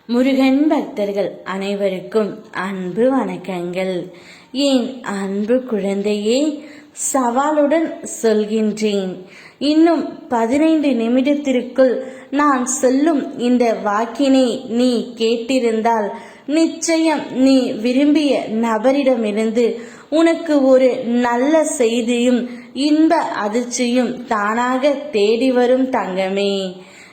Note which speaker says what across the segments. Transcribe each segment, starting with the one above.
Speaker 1: முருகன் பக்தர்கள் அனைவருக்கும் அன்பு வணக்கங்கள். என் அன்பு குழந்தையே, சவாலுடன் சொல்கின்றேன். இன்னும் 15 நிமிடத்திற்குள் நான் சொல்லும் இந்த வாக்கினை நீ கேட்டிருந்தால் நிச்சயம் நீ விரும்பிய நபரிடமிருந்து உனக்கு ஒரு நல்ல செய்தியும் இன்ப அதிர்ச்சியும் தானாக தேடி வரும் தங்கமே.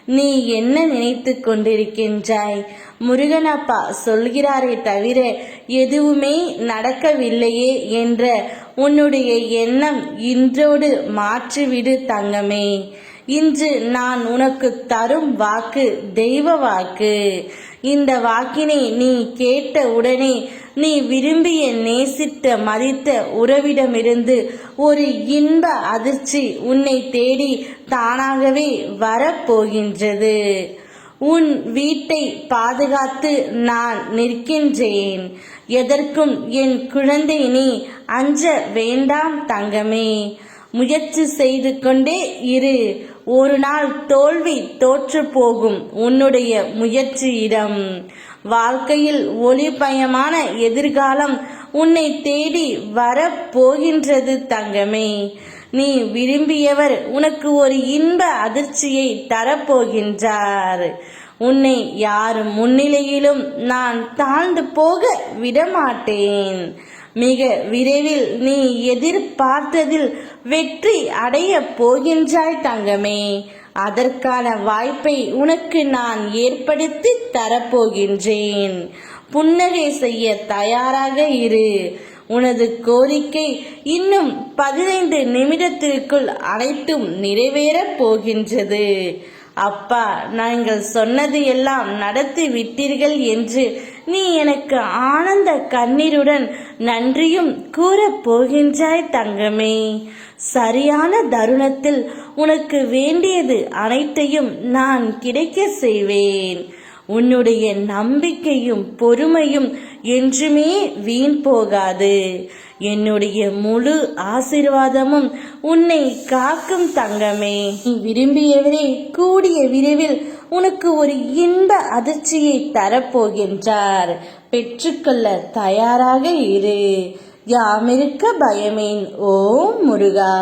Speaker 1: நீ என்ன நினைத்து கொண்டிருக்கின்றாய்? முருகனப்பா சொல்கிறாரே தவிர எதுவுமே நடக்கவில்லையே என்ற உன்னுடைய எண்ணம் இன்றோடு மாற்றிவிடு தங்கமே. இன்று நான் உனக்கு தரும் வாக்கு தெய்வ வாக்கு. இந்த வாக்கினை நீ கேட்ட உடனே நீ விரும்பிய நேசித்த மதித்த உறவிடமிருந்து ஒரு இன்ப அதிர்ச்சி உன்னை தேடி தானாகவே வரப்போகின்றது. உன் வீட்டை பாதுகாத்து நான் நிற்கின்றேன். எதற்கும் என் குழந்தை நீ அஞ்ச வேண்டாம் தங்கமே. முயற்சி செய்து கொண்டே இரு. ஒரு நாள் தோல்வி தோற்று போகும் உன்னுடைய முயற்சியிடம். வாழ்க்கையில் ஒளிபயமான எதிர்காலம் உன்னை தேடி வரப்போகின்றது தங்கமே. நீ விரும்பியவர் உனக்கு ஒரு இன்ப அதிர்ச்சியை தரப்போகின்றார். உன்னை யார் முன்னிலையிலும் நான் தாழ்ந்து போக விடமாட்டேன். மிக விரைவில் நீ எதிர்பார்த்ததில் வெற்றி அடைய போகின்றாய் தங்கமே. அதற்கான வாய்ப்பை உனக்கு நான் ஏற்படுத்தி தரப்போகின்றேன். புன்னகை செய்ய தயாராக இரு. உனது கோரிக்கை இன்னும் 15 நிமிடத்திற்குள் அனைத்தும் நிறைவேறப் போகின்றது. அப்பா, நீங்கள் சொன்னது எல்லாம் நடத்தி விட்டீர்கள் என்று நீ எனக்கு ஆனந்த கண்ணீருடன் நன்றியும் கூறப் போகின்றாய் தங்கமே. சரியான தருணத்தில் உனக்கு வேண்டியது அனைத்தையும் நான் கிடைக்க செய்வேன். உன்னுடைய நம்பிக்கையும் பொறுமையும் என்றுமே வீண் போகாது. என்னுடைய முழு ஆசீர்வாதமும் உன்னை காக்கும் தங்கமே. நீ விரும்பியவரே கூடிய விரைவில் உனக்கு ஒரு இன்ப அதிர்ச்சியை தரப்போகின்றார். பெற்றுக்கொள்ள தயாராக இரு. யாமிருக்க பயமேன். ஓம் முருகா.